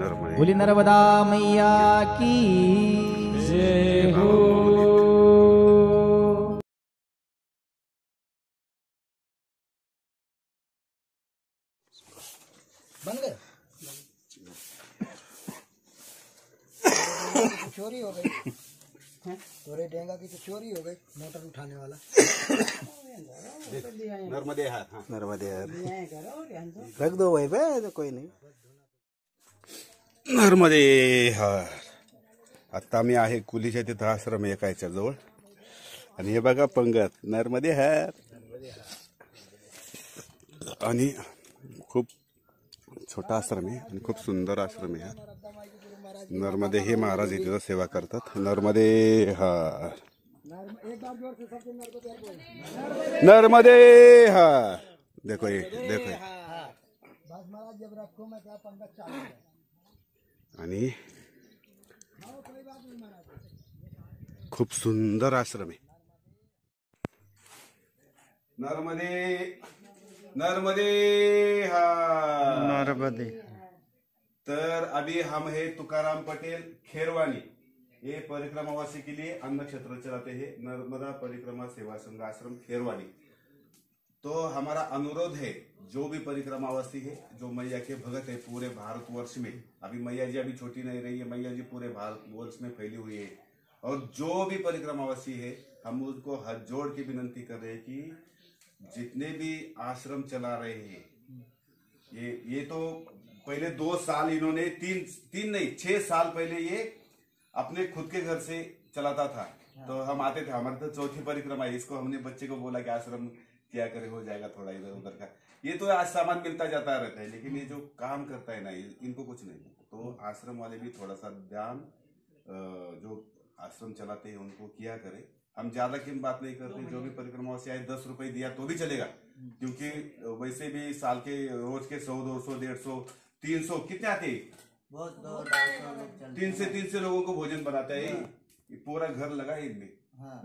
बोली नर्मदा मैया की जय हो। बन गए चोरी हो गई। तोरे डेंगा की तो चोरी हो गई, मोटर उठाने वाला। नर्मदे हार, हाँ नर्मदे हार रख दो वही पे, तो कोई नहीं। नर्मदे हार। आता मी आहे कुलीच्या तिथं आश्रम एकाच्या जवळ, आणि हे बघा पंगत नर्मदे हार, आणि खूप छोटा आश्रम आहे आणि खूप सुंदर आश्रम आहे। नर्मदे हे महाराज इथे सेवा करतात। नर्मदे हार, नर्मदे हार। देखो ये, देखो ये। आणि खूप सुंदर आश्रम है। नर्मदे नर्मदे हार, नर्मदे। तर अभी हम है तुकाराम पटेल खेरवानी, ये परिक्रमावासी के लिए अन्न क्षेत्र चलाते हैं, नर्मदा परिक्रमा सेवा संघ आश्रम खेरवानी। तो हमारा अनुरोध है, जो भी परिक्रमावासी है, जो मैया के भगत है पूरे भारतवर्ष में, अभी मैया जी अभी छोटी नहीं रही है, मैया जी पूरे भारतवर्ष में फैली हुई है, और जो भी परिक्रमावासी है हम उसको हाथ जोड़ के विनंती कर रहे हैं कि जितने भी आश्रम चला रहे हैं, ये तो पहले 2 साल इन्होंने तीन नहीं 6 साल पहले ये अपने खुद के घर से चलाता था। तो हम आते थे, हमारे तो चौथी परिक्रमा है, इसको हमने बच्चे को बोला कि आश्रम क्या करे, हो जाएगा थोड़ा इधर उधर का, ये तो आज सामान मिलता जाता रहता है, लेकिन ये जो काम करता है ना, इनको कुछ नहीं। तो आश्रम वाले भी थोड़ा सा ध्यान जो आश्रम चलाते हैं उनको किया करे। हम ज्यादा की बात नहीं करते, जो भी परिक्रमा से आए 10 रुपए दिया तो भी चलेगा, क्योंकि वैसे भी साल के रोज के 100, 200, 150, 300 कितने आते हैं, 300 लोगों को भोजन बनाता है, पूरा घर लगा है इनमें।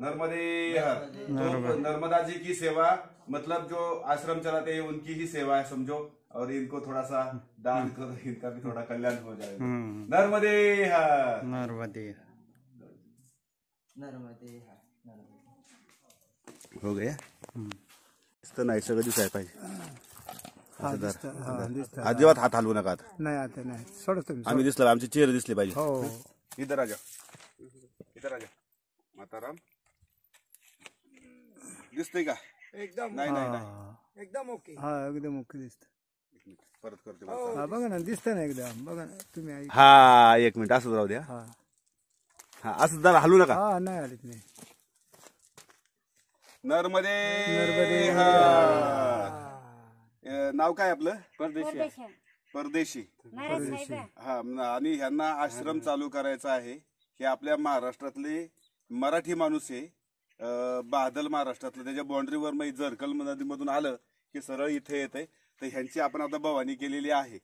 नर्मदे हार। तो नर्मदा जी की सेवा मतलब जो आश्रम चलाते हैं उनकी ही सेवा है समझो, और इनको थोड़ा सा दान करो, इनका भी थोड़ा कल्याण हो जाएगा। नर्मदे हार, नर्मदे नर्मदे हो गया। नाही सगळं दिसायला पाहिजे, अजिबात हात हलवू नका। नाही आता नाही, सोडा तुम्ही। आम्ही दिसलो, आमचे चेहरे दिसले पाहिजे। हो इधर आ जाओ, इधर आ जाओ। माताराम दिसतंय का? एकदम नाही नाही नाही, एकदम ओके। हा एकदम ओके दिसत। परत करते हा बघा ना, दिसत ना एकदम, बघा ना तुम्ही। हा 1 मिनिट असंच राहू द्या। हा हा असं जरा हलू नका। हा नाही आलीत नाही। नर्मदे नर्मदे हार। नाव काय आपलं? परदेशी। हा, आणि ह्यांना आश्रम चालू करायचा आहे, हे आपल्या महाराष्ट्रातले मराठी माणूस आहे, बादल महाराष्ट्रातलं, त्याच्या बाउंड्रीवर मग जरकल नदीमधून आलं की सरळ इथे येते। तर ह्यांची आपण आता भवानी केलेली आहे।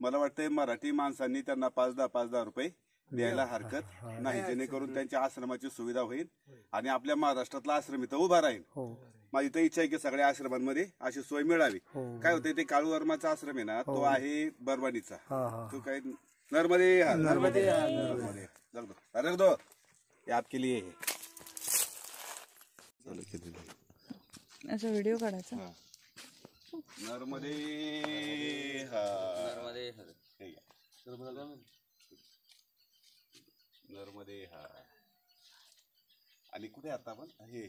मला वाटतंय मराठी माणसांनी त्यांना 5-10 रुपये द्यायला हरकत नाही, जेणेकरून त्यांच्या आश्रमाची सुविधा होईल आणि आपल्या महाराष्ट्रातला आश्रम इथं उभा राहील। माझी तर इच्छा आहे की सगळ्या आश्रमांमध्ये अशी सोय मिळावी। काय होते, ते काळू वर्माचा आश्रम आहे ना, तो आहे बरवानीचा, तो काय नर्मदे हार, नर्मदे हार, नर्मदे हार। रख दो, ये आपके लिए है। असा व्हिडिओ काढायचा। नर्मदे हार, नर्मदे हार, नर्मदे हार। आणि कुठे आता आपण हे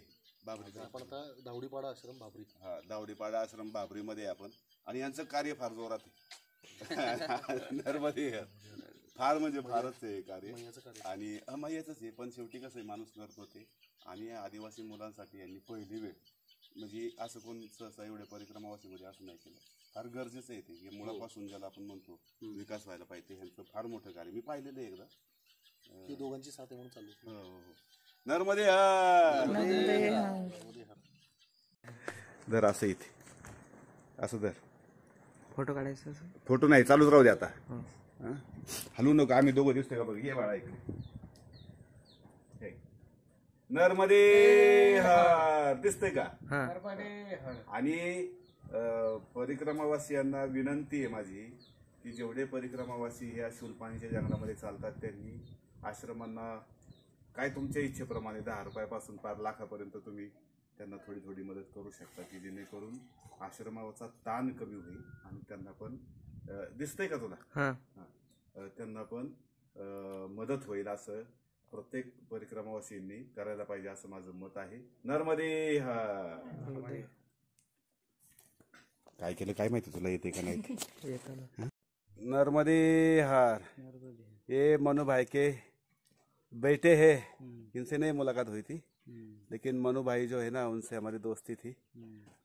बाबरी, आपण आता दावडीपाडा आश्रम बाबरी, हा दावडीपाडा आश्रम बाबरी मध्ये आपण, आणि यांचं कार्य फार जोरात आहे। नर्मदे हार फार म्हणजे फारच आहे कार्य, आणि मैयाचंच आहे, पण शेवटी कसं आहे माणूस करतो ते। आणि आदिवासी मुलांसाठी यांनी पहिली वेळ, म्हणजे असं कोण सहसा एवढे परिक्रमावासीमध्ये असं नाही केलं, फार गरजेचं आहे ते, मुळापासून ज्याला आपण म्हणतो विकास व्हायला पाहिजे, ह्यांचं फार मोठं कार्य मी पाहिलेलं आहे एकदा, ते दोघांची साथ म्हणून चालू। हो, नर्मदे हार, धर असं इथे, असं धर, फोटो काढायचा। फोटो नाही, चालूच राहू दे आता, हलू नको। आम्ही दोघं दिसतोय का बघ, ये बाळा इकडे। नर्मदे हार दिसतंय का? आणि परिक्रमावासियांना विनंती आहे माझी की जेवढे परिक्रमावासी या सुलपाणीच्या जंगलामध्ये चालतात त्यांनी आश्रमांना काय तुमच्या इच्छेप्रमाणे 10 रुपयापासून 5 लाखापर्यंत तुम्ही त्यांना थोडी थोडी मदत करू शकता, की जेणेकरून आश्रमाचा ताण कमी होईल आणि त्यांना पण दिसतंय का तुला त्यांना पण मदत होईल. असं प्रत्येक परिक्रमावासींनी करायला पाहिजे असं माझं मत आहे. नर्मदे हार. काय केलं काय माहिती तुला, येते का नाही. नर्मदे हार. ये मनु भाई के बेटे है, इनसे नहीं मुलाकात हुई थी, लेकिन मनु भाई जो है ना उनसे हमारी दोस्ती थी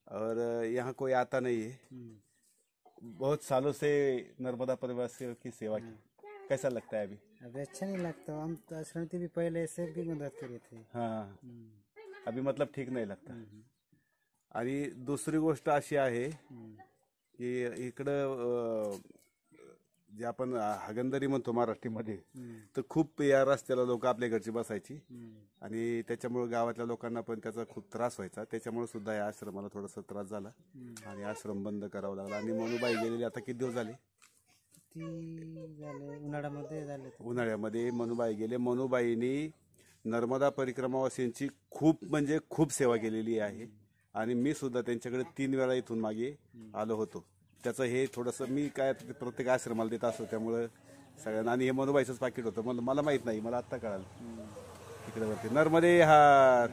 और यहाँ कोई आता नहीं है. बहुत सालों से नर्मदा परिवार की सेवा की. कैसा लगता है अभी? अभी अच्छा नहीं लगता, हम तो आश्रम भी पहले ऐसे भी मदद करी थी. हाँ, अभी मतलब ठीक नाही लागता. आणि दुसरी गोष्ट अशी आहे की इकडं जे आपण हागंदरी म्हणतो मराठीमध्ये, तर खूप या रस्त्याला लोक आपल्या घरची बसायची आणि त्याच्यामुळे गावातल्या लोकांना पण त्याचा खूप त्रास व्हायचा. त्याच्यामुळे सुद्धा या आश्रमाला थोडासा त्रास झाला आणि आश्रम बंद करावा लागला. आणि मनुबाई गेलेली आता किती दिवस झाले? उन्हाळ्यामध्ये मनुबाई गेले. मनुबाईंनी नर्मदा परिक्रमावासींची खूप म्हणजे खूप सेवा केलेली आहे आणि मी सुद्धा त्यांच्याकडे 3 वेळा इथून मागे आलो होतो. त्याचं हे थोडंसं मी काय प्रत्येक आश्रमाला देत असतो त्यामुळं सगळ्यांना. आणि हे मनुबाईचंच पाकिट होतं, मला माहित नाही, मला आत्ता कळालं तिकडे वरती. नर्मदे हार.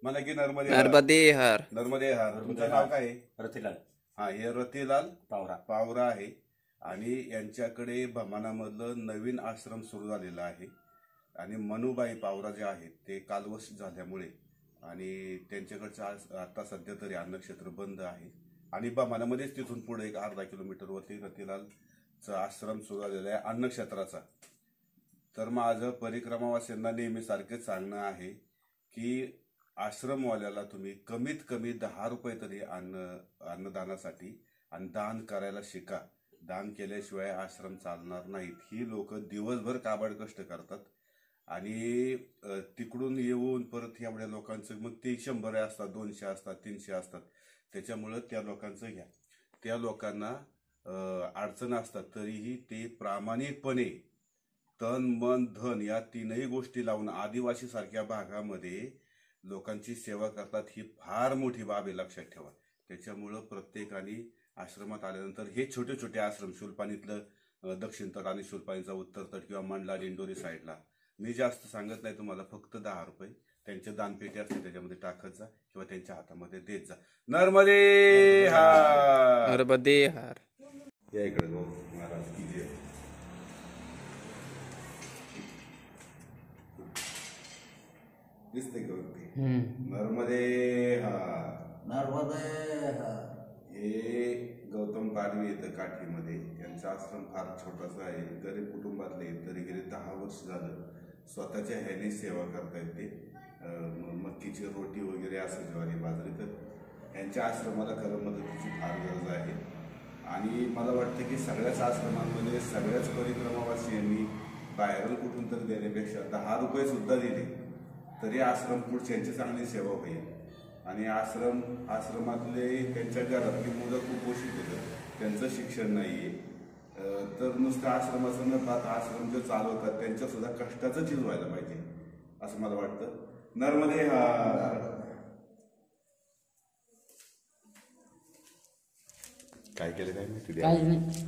मला की नर्मदे हार. नर्मदे हार. तुमचं नाव काय आहे? रतीलाल. हा, हे रतीलाल पावरा आहे आणि यांच्याकडे भमानामधलं नवीन आश्रम सुरू झालेला आहे. आणि मनुबाई पावरा जे आहेत ते कालवश झाल्यामुळे आणि त्यांच्याकडचं आता सध्या तरी अन्नक्षेत्र बंद आहे आणि भमानामध्येच तिथून पुढे एक अर्धा किलोमीटरवरती रतीलालचा आश्रम सुरू झालेला आहे अन्नक्षेत्राचा. तर माझं परिक्रमावासींना नेहमी सारखेच सांगणं आहे की आश्रमवाल्याला तुम्ही कमीत कमी 10 रुपये तरी अन्नदानासाठी आणि दान करायला शिका. दान केल्याशिवाय आश्रम चालणार नाहीत. ही लोक दिवसभर काबाड कष्ट करतात आणि तिकडून येऊन परत एवढ्या लोकांचं मग ते 100 असतात, 200 असतात, 300 असतात. त्याच्यामुळं त्या लोकांचं घ्या. त्या लोकांना अडचण असतात तरीही ते प्रामाणिकपणे तन मन धन या 3ही गोष्टी लावून आदिवासी सारख्या भागामध्ये लोकांची सेवा करतात. ही फार मोठी बाब आहे, लक्षात ठेवा. त्याच्यामुळं प्रत्येकाने आश्रमात आल्यानंतर हे छोटे छोटे आश्रम, शुलपाणीतलं दक्षिण तट आणि शुलपाणीचा उत्तर तट किंवा मंडला डिंडोरी साईडला, मी जास्त सांगत नाही तुम्हाला, फक्त 10 रुपये त्यांचे दानपेटी असते त्याच्यामध्ये टाकत जा किंवा त्यांच्या हातामध्ये देत जा. नर्मदे हार. नर्मदे हार. या इकडे महाराज की जय. दिसते का वरती? नर्मदे हार. हे गौतम पाडवी येतं काठीमध्ये. यांचा आश्रम फार छोटासा आहे, गरीब कुटुंबातले, तरी गेले 10 वर्ष झालं स्वतःच्या ह्याने सेवा करतायत ते. मक्कीची रोटी वगैरे असं ज्वारी बाजरी. तर यांच्या आश्रमाला खरं मदतीची फार गरज आहे आणि मला वाटतं की सगळ्याच आश्रमांमध्ये सगळ्याच परिक्रमावासियांनी बाहेरून कुठून तर देण्यापेक्षा 10 रुपये सुद्धा दिले तरी आश्रम पुढच्यांची चांगली सेवा होईल. आणि आश्रमातले त्यांच्या घरातली मुलं कुपोषित होतं, त्यांचं शिक्षण नाहीये, तर नुसतं आश्रमाचं न पाहता आश्रम जे चालवतात त्यांच्या सुद्धा कष्टाचं चीज व्हायला पाहिजे असं मला वाटतं. नर्मदे हार. काय केलं काय माहिती.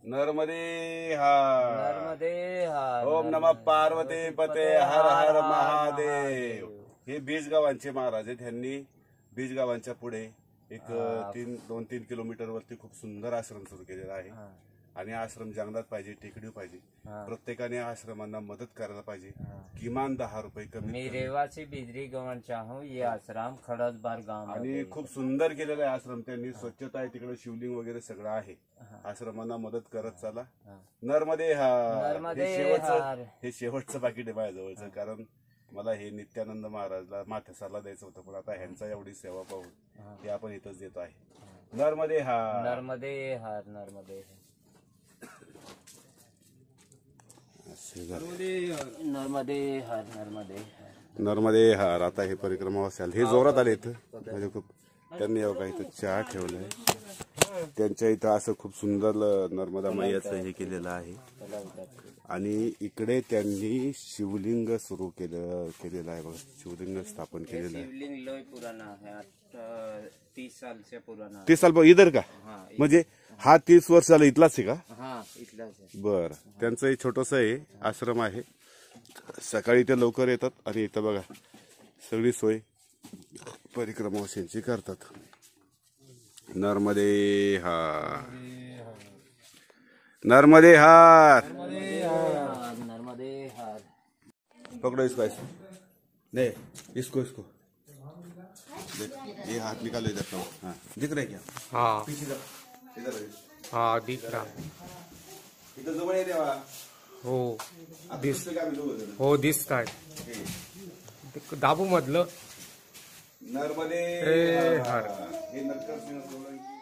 नर्मदे हार. नर्मदे हार. ओम नमः पार्वती पते हर हर महादेव. हे बीजगावांचे महाराज आहेत. त्यांनी बीजगावांच्या पुढे एक 2-3 किलोमीटरवरती खूप सुंदर आश्रम सुरू केलेला आहे आणि आश्रम जंगलात पाहिजे, टेकडीवर पाहिजे. प्रत्येकाने आश्रमांना मदत करायला पाहिजे. किमान 10 रुपये कमी. मी रेवासी बिजरी गवंचा हूँ. ये आश्रम खडसबार गाव आणि खूप सुंदर केलेला आहे आश्रम. त्यांनी स्वच्छता आहे तिकडे, शिवलिंग वगैरे सगळं आहे. आश्रमांना मदत करत चला. नर्मदे हार. हे शेवटचं पाकिट आहे माझ्याजवळचं, कारण मला हे नित्यानंद महाराजला माथेसारला द्यायचं होतं, पण आता ह्यांचा एवढी सेवा पाहून हे आपण इथंच देतो आहे. नर्मदे हार. नर्मदे हार. नर्मदे हार. नर्मदे हार. नर्मदे हार. नर्मदे हार. आता हे परिक्रमा असेल हे जोरात आले इथं म्हणजे खूप. त्यांनी बघा इथं चहा ठेवलाय. त्यांच्या इथं असं खूप सुंदर नर्मदा मैयाचं हे केलेलं आहे. आणि इकडे त्यांनी शिवलिंग सुरू केलेलं आहे बघा. शिवलिंग स्थापन केलेलं आहे. शिवलिंग लय पुराना है 30 साल से पुराना. 30 साल इधर का? म्हणजे हा 30 वर्ष झालं इथलाच आहे का? हाँ इथलाच है. बर. त्यांचं एक छोटस आहे आश्रम आहे. सकाळी ते लवकर येतात आणि इथं बघा सगळी सोय परिक्रमावासींची करतात. नर्मदे हार. नर्मदे हार. नर्मदे हार. पकड़ो इसको ऐसे. नहीं इसको इसको देख ये हाथ निकालो इधर का. हाँ दिख रहा है क्या? हाँ पीछे इधर हाँ दिख रहा. इधर जवळ ये देवा. हो दिसतं का? हो दिसताय. दाबू मधलं नर्मदे हार. हे नरसिंह सोळंकी